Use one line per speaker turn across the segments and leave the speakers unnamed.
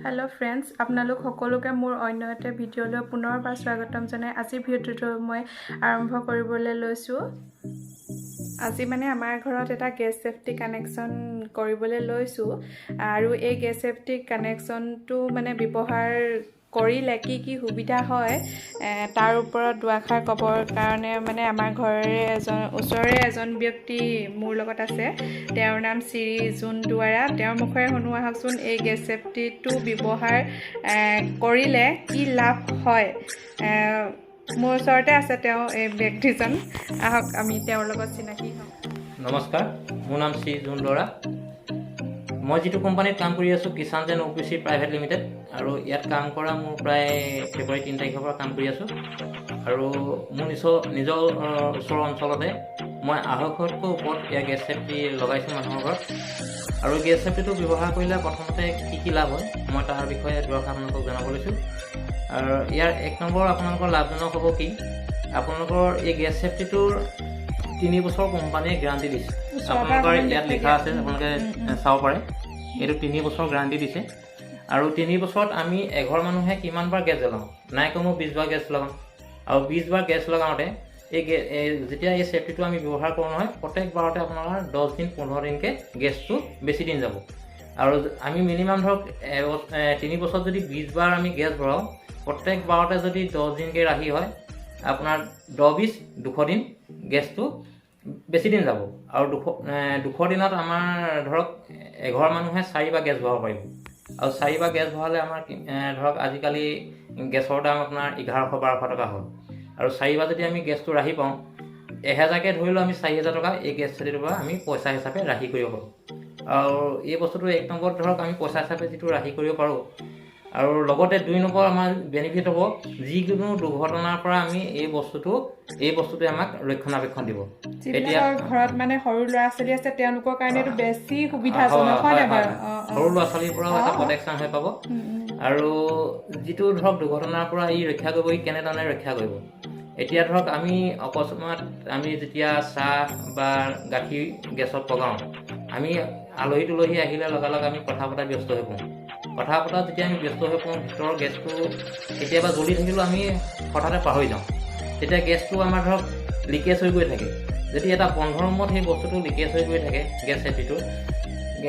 Hello friends आपनालोक সকলোকে মোৰ অন্য এটা ভিডিঅ'লৈ পুনৰবাৰ স্বাগতম জনাই আজি ভিডিঅ'টো মই আৰম্ভ কৰিবলৈ লৈছো আজি মানে আমাৰ ঘৰত এটা গেছ সেফটি কানেকচন কৰিবলৈ লৈছো আৰু এই গেছ সেফটি কানেকচনটো মানে ব্যৱহাৰ কৰিলে কি সুবিধা হয় তাৰ ওপৰত দুআষাৰ ক'বৰ কাৰণে মানে আমাৰ ঘৰৰে ওচৰৰে এজন ব্যক্তি মোৰ লগত আছে তেওঁৰ নাম শ্ৰী জুন দুৱাৰা তেওঁৰ মুখৰে শুনো আহকচোন এই গেছ সেফটিটো ব্যৱহাৰ কৰিলে কি লাভ হয় মোৰ ওচৰতে আছে তেওঁ এই ব্যক্তিজন আহক আমি তেওঁৰ লগত চিনাকি হওঁ
নমস্কাৰ মোৰ নাম শ্ৰী জুন দুৱাৰা মই যিটো কোম্পানীত কাম কৰি আছো কিষাণ জেন অ'পিচি প্ৰাইভেট লিমিটেড আৰু ইয়াত কাম কৰা মোৰ প্ৰায় ফেব্ৰুৱাৰী 3 তাৰিখৰ পৰা কাম কৰি আছো আৰু মোৰ নিজৰ ওচৰৰ অঞ্চলতে মই 250তকৈ ওপৰত ইয়াৰ গেছ সেফটি লগাইছোঁ মানুহৰ ঘৰত আৰু গেছ সেফটিটো ব্যৱহাৰ কৰিলে প্ৰথমতে কি লাভ হয় মই তাৰ বিষয়ে দুআষাৰ আপোনালোকক জনাব লৈছোঁ আৰু ইয়াৰ এক নম্বৰ আপোনালোকৰ লাভজনক হ'ব কি আপোনালোকৰ এই গেছ সেফটিটোৰ 3 বছৰ কোম্পানীয়ে গ্যাৰাণ্টি দিছে আপোনালোকৰ ইয়াত লিখা আছে আপোনালোকে চাব পাৰে এইটো 3 বছৰ গ্যাৰাণ্টি দিছে আৰু 3 বছৰত আমি এঘৰ মানুহে কিমানবাৰ গেছ জ্বলাওঁ নাই কমেও 20 বাৰ গেছ লগাওঁ আৰু 20 বাৰ গেছ লগাওঁতে এই যেতিয়া এই সেফটিটো আমি ব্যৱহাৰ কৰোঁ নহয় প্ৰত্যেক বাৰতে আপোনালোকৰ 10 দিন 15 দিনকৈ গেছটো বেছি দিন যাব আৰু আমি মিনিমাম ধৰক 3 বছৰত যদি 20 বাৰ আমি গেছ ভৰাওঁ প্ৰত্যেক বাৰতে যদি 10 দিনকৈ ৰাখি হয় আপোনাৰ 10-20 200 দিন গেছটো বেছি দিন যাব আৰু 200 দিনত আমাৰ ধৰক এঘৰ মানুহে 4 বাৰ গেছ ভৰাব পাৰিব আৰু 4 বাৰ গেছ ভৰালে আমাৰ ধৰক আজিকালি গেছৰ দাম আপোনাৰ 1100-1200 টকা হ'ল আৰু 4 বাৰ যদি আমি গেছটো ৰাখি পাওঁ 1000কে ধৰিলেও আমি 4000 টকা এই গেছ সেফটিটোৰ পৰা আমি পইচা হিচাপে ৰাখি কৰিব পাৰোঁ আৰু এই বস্তুটো এক নম্বৰ ধৰক আমি পইচা হিচাপে যিটো ৰাখি কৰিব পাৰোঁ আৰু লগতে 2 নম্বৰ আমাৰ বেনিফিট হ'ব যিকোনো দুৰ্ঘটনাৰ পৰা আমি এই বস্তুটোৱে আমাক ৰক্ষণাবেক্ষণ দিব
এতিয়া ঘৰত মানে সৰু ল'ৰা ছোৱালী আছে তেওঁলোকৰ কাৰণে এইটো বেছি সুবিধাজনক হয় বাৰু
সৰু ল'ৰা ছোৱালীৰ পৰাও এটা প্ৰটেকশ্যন হৈ পাব আৰু যিটো ধৰক দুৰ্ঘটনাৰ পৰা ই ৰক্ষা কৰিব ই কেনেধৰণে ৰক্ষা কৰিব এতিয়া ধৰক আমি অকস্মাত আমি যেতিয়া চাহ বা গাখীৰ গেছত পগাওঁ আমি আলহী তুলহী আহিলে লগালগ আমি কথা পতা ব্যস্ত হৈ পৰোঁ কথা পতা যেতিয়া আমি ব্যস্ত হৈ পৰোঁ ভিতৰৰ গেছটো কেতিয়াবা জ্বলি থাকিলেও আমি হঠাতে পাহৰি যাওঁ তেতিয়া গেছটো আমাৰ ধৰক লিকেজ হৈ গৈ থাকে যদি এটা বন্ধ ৰুমত সেই বস্তুটো লিকেজ হৈ গৈ থাকে গেছ সেফটিটো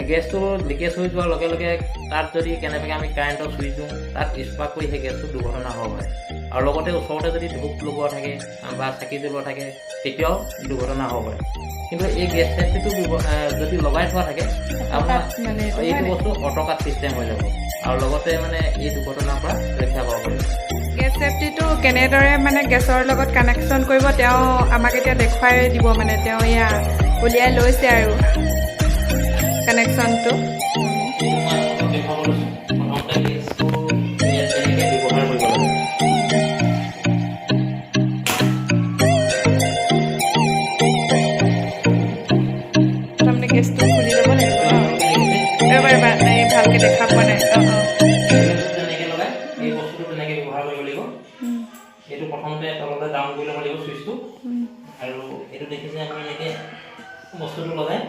গেছটো লিকেজ হৈ যোৱাৰ লগে লগে তাত যদি কেনেবাকৈ আমি কাৰেণ্টৰ চুইচ দিওঁ তাত স্পাৰ্ক কৰি সেই গেছটো দুৰ্ঘটনা হ'ব পাৰে আৰু লগতে ওচৰতে যদি ধূপ লগোৱা থাকে বা চাকি জ্বলোৱা থাকে তেতিয়াও দুৰ্ঘটনা হ'ব পাৰে কিন্তু এই গেছ সেফটিটো যদি লগাই থোৱা থাকে আপোনাৰ এইটো বস্তু অট'কাট ছিষ্টেম হৈ যাব আৰু লগতে মানে এই দুৰ্ঘটনাৰ পৰা ৰক্ষা পাব পাৰিব
গেছ সেফটিটো কেনেদৰে মানে গেছৰ লগত কানেকশ্যন কৰিব তেওঁ আমাক এতিয়া দেখুৱাই দিব মানে তেওঁ এয়া উলিয়াই লৈছে আৰু কানেকশ্যনটো প্ৰথমতে গেছটো খুলি ল'ব লাগিব ভালকৈ দেখা পোৱা নাই
এইটো প্ৰথমতে তললৈ ডাউন কৰি ল'ব লাগিব চুইচটো আৰু এইটো দেখিছে আপুনি এনেকৈ বস্তুটো লগাই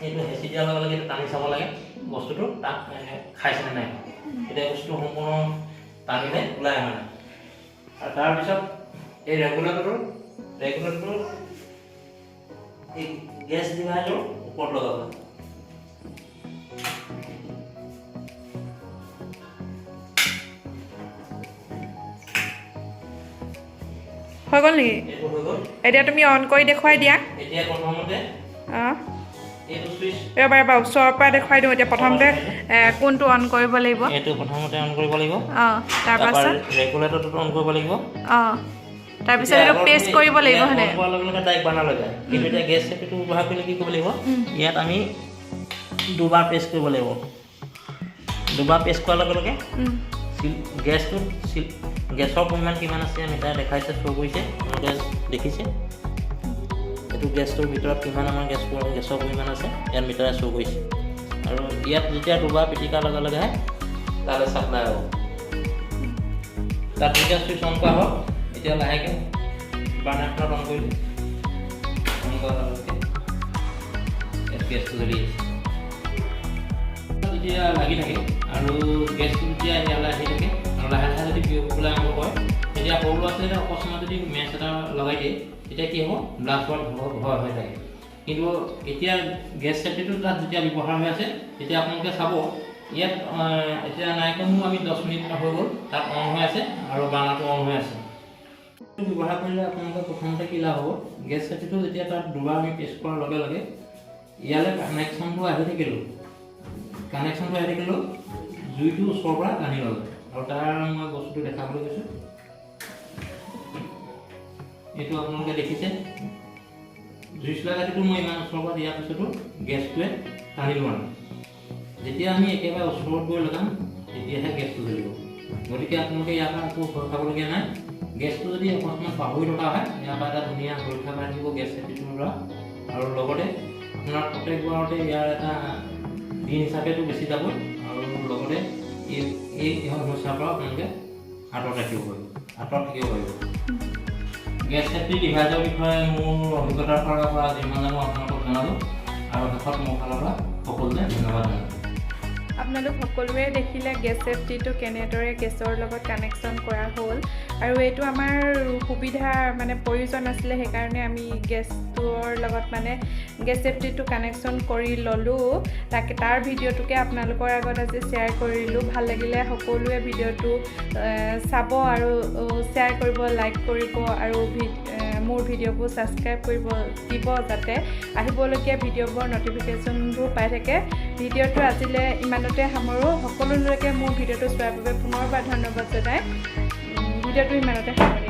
এইটো হেঁচি দিয়াৰ লগে লগে টানি চাব লাগে বস্তুটো তাত খাইছেনে নাই এতিয়া বস্তুটো সম্পূৰ্ণ টানিলে ওলাই অহা নাই আৰু তাৰপিছত এই ৰেগুলেটৰটো এই গেছ ডিভাইডৰ ওপৰত লগাব
হৈ গ'ল নেকি এতিয়া তুমি অন কৰি দেখুৱাই দিয়া
এতিয়া প্ৰথমতে এইটো চুইচ
এবাৰ ওচৰৰ পৰা দেখুৱাই দিওঁ এতিয়া প্ৰথমতে কোনটো অন কৰিব লাগিব
এইটো প্ৰথমতে অন কৰিব লাগিব
তাৰপাছত
ৰেগুলেটৰটো অন কৰিব লাগিব
তাৰপিছত এইটো পেষ্ট কৰিব লাগিব হয়নে
কৰাৰ লগে লগে ডাইৰেক্ট বানা লৈ যায় কিন্তু এতিয়া গেছ সেফটিটো ব্যৱহাৰ কৰিলে কি কৰিব লাগিব ইয়াত আমি দুবাৰ পেষ্ট কৰিব লাগিব দুবাৰ পেষ্ট কৰাৰ লগে লগে গেছৰ পৰিমাণ কিমান আছে মিটাৰ দেখাইছে শ্ব' কৰিছে আপোনালোকে দেখিছে এইটো গেছটোৰ ভিতৰত কিমান আমাৰ গেছৰ পৰিমাণ আছে ইয়াত মিটাৰে শ্ব' কৰিছে আৰু ইয়াত যেতিয়া দুবাৰ পিটিকাৰ লগে লগে তালৈ ছাপ্লাই হ'ব তাত যেতিয়া চুইচ অন কৰা হ'ব এতিয়া লাহেকৈ বাৰ্ণাৰখনত অন কৰিলোঁ অন কৰাৰ লগে লগে ইয়াত গেছটো জ্বলি আছে যেতিয়া লাগি থাকে আৰু আৰু গেছটো যেতিয়া ইয়ালৈ আহি থাকে আৰু লাহে লাহে যদি বিয়পিবলৈ আৰম্ভ কৰে তেতিয়া সৰু ল'ৰা ছোৱালীয়ে অকস্মাত যদি মেচ এটা লগাই দিয়ে তেতিয়া কি হ'ব ব্লাষ্ট হোৱাৰ ভয় হৈ থাকে। কিন্তু এতিয়া গেছ চেফটিটো তাত যেতিয়া ব্যৱহাৰ হৈ আছে তেতিয়া আপোনালোকে চাব ইয়াত এতিয়া নাইকমেও আমি 10 মিনিট হৈ গ'ল তাত অন হৈ আছে আৰু বাৰ্ণাৰটো অন হৈ আছে। ব্যৱহাৰ কৰিলে আপোনালোকে প্ৰথমতে কি লাভ হ'ব গেছ চেফটিটো যেতিয়া তাত দুবাৰ আমি প্ৰেছ কৰাৰ লগে লগে ইয়ালৈ কানেকশ্যনটো আহি থাকিলোঁ জুইটো ওচৰৰ পৰা টানি ল'লে আৰু তাৰ মই বস্তুটো দেখাবলৈ গৈছোঁ। এইটো আপোনালোকে দেখিছে জুইচ লাগাটো মই ইমান ওচৰৰ পৰা দিয়াৰ পিছতো গেছটোৱে টানি লোৱা নাই। যেতিয়া আমি একেবাৰে ওচৰত গৈ লগাম তেতিয়াহে গেছটো জ্বলিব। গতিকে আপোনালোকে ইয়াৰ পৰা একো ভয় খাবলগীয়া নাই। গেছটো যদি অকণমান পাহৰি থকা হয় ইয়াৰ পৰা এটা ধুনীয়া সুৰক্ষা পাই থাকিব গেছ চেফটিটোৰ পৰা। আৰু লগতে আপোনাৰ প্ৰত্যেকবাৰতে ইয়াৰ এটা দিন হিচাপেতো বেছি যাব আৰু লগতে এই সমস্যাৰ পৰা আপোনালোকে আঁতৰত থাকিব পাৰিব। গেছ চেফটি ডিভাইচৰ বিষয়ে মোৰ অভিজ্ঞতাৰ ফালৰ পৰা যিমান জানো আপোনালোকক জনালোঁ আৰু শেষত মোৰ ফালৰ পৰা সকলোকে ধন্যবাদ জনালোঁ।
আপোনালোক সকলোৱে দেখিলে গেছ চেফটিটো কেনেদৰে গেছৰ লগত কানেকশ্যন কৰা হ'ল আৰু এইটো আমাৰ সুবিধা মানে প্ৰয়োজন আছিলে সেইকাৰণে আমি গেছটোৰ লগত মানে গেছ চেফটিটো কানেকশ্যন কৰি ল'লোঁ। তাৰ ভিডিঅ'টোকে আপোনালোকৰ আগত আজি শ্বেয়াৰ কৰিলোঁ। ভাল লাগিলে সকলোৱে ভিডিঅ'টো চাব আৰু শ্বেয়াৰ কৰিব, লাইক কৰিব আৰু মোৰ ভিডিঅ'বোৰ ছাবস্ক্ৰাইব কৰিব দিব যাতে আহিবলগীয়া ভিডিঅ'বোৰৰ ন'টিফিকেশ্যনবোৰ পাই থাকে। ভিডিঅ'টো আজিলৈ ইমানতে সামৰোঁ। সকলোলৈকে মোৰ ভিডিঅ'টো চোৱাৰ বাবে পুনৰবাৰ ধন্যবাদ জনাই ভিডিঅ'টো ইমানতে সামৰোঁ।